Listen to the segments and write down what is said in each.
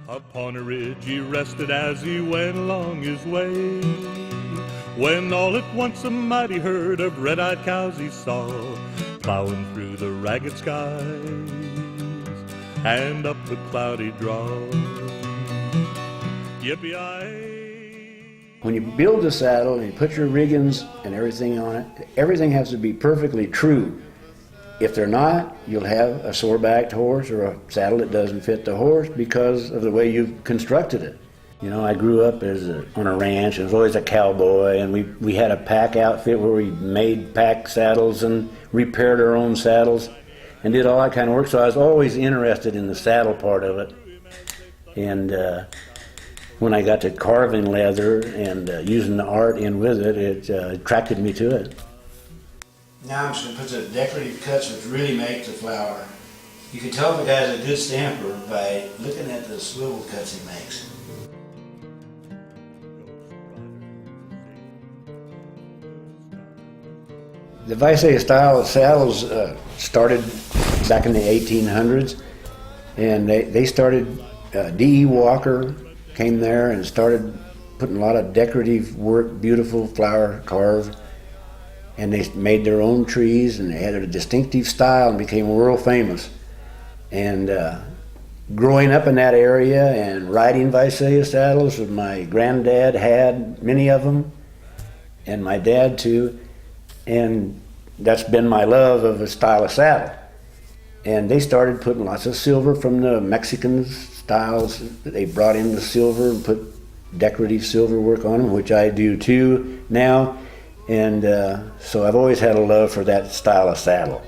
Upon a ridge he rested as he went along his way, when all at once a mighty herd of red-eyed cows he saw, plowing through the ragged skies and up the cloudy draw. Yippee-yi. When you build the saddle and you put your riggings and everything on it, everything has to be perfectly true. If they're not, you'll have a sore-backed horse or a saddle that doesn't fit the horse because of the way you've constructed it. You know, I grew up on a ranch and was always a cowboy, and we had a pack outfit where we made pack saddles and repaired our own saddles and did all that kind of work, so I was always interested in the saddle part of it. And when I got to carving leather and using the art in with it, it attracted me to it. Now I'm just going to put the decorative cuts which really make the flower. You can tell if a guy's a good stamper by looking at the swivel cuts he makes. The Washoe style of saddles started back in the 1800s, and they started, D.E. Walker came there and started putting a lot of decorative work, beautiful flower carved. And they made their own trees, and they had a distinctive style and became world famous. And growing up in that area and riding Washoe saddles, my granddad had many of them, and my dad too, and that's been my love of a style of saddle. And they started putting lots of silver from the Mexican styles. They brought in the silver and put decorative silver work on them, which I do too now. And so I've always had a love for that style of saddle.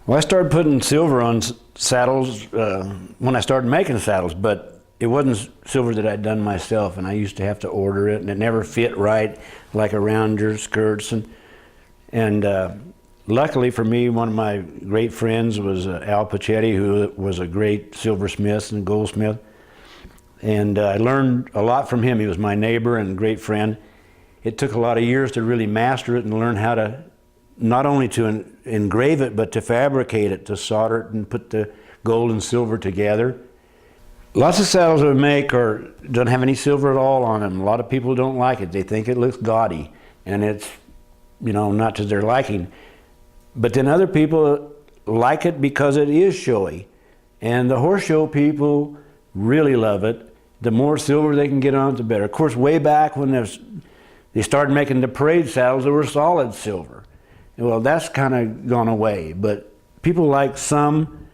Well, I started putting silver on saddles when I started making saddles, but it wasn't silver that I'd done myself, and I used to have to order it, and it never fit right, like around your skirts. And luckily for me, one of my great friends was Al Pachetti, who was a great silversmith and goldsmith. And I learned a lot from him. He was my neighbor and great friend. It took a lot of years to really master it and learn how to, not only to engrave it, but to fabricate it, to solder it and put the gold and silver together. Lots of saddles that we make don't have any silver at all on them. A lot of people don't like it. They think it looks gaudy, and it's, you know, not to their liking. But then other people like it because it is showy. And the horse show people really love it. The more silver they can get on it, the better. Of course, way back when they started making the parade saddles, they were solid silver. Well, that's kind of gone away, but people like some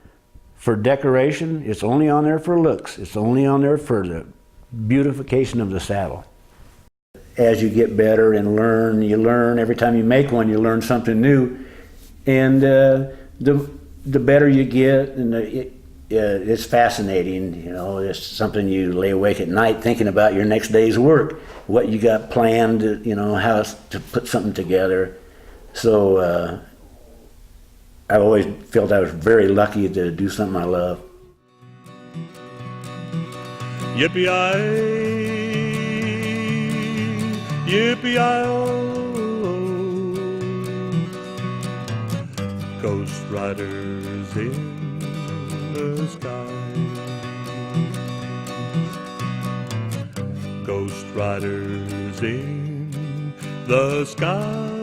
for decoration. It's only on there for looks. It's only on there for the beautification of the saddle. As you get better and learn, you learn. Every time you make one, you learn something new. And the better you get, and it's fascinating, you know. It's something you lay awake at night thinking about your next day's work, what you got planned, you know, how to put something together. So I've always felt I was very lucky to do something I love. Yippee-yi, yippee-yi-oh, Ghost riders in the sky, ghost riders in the sky.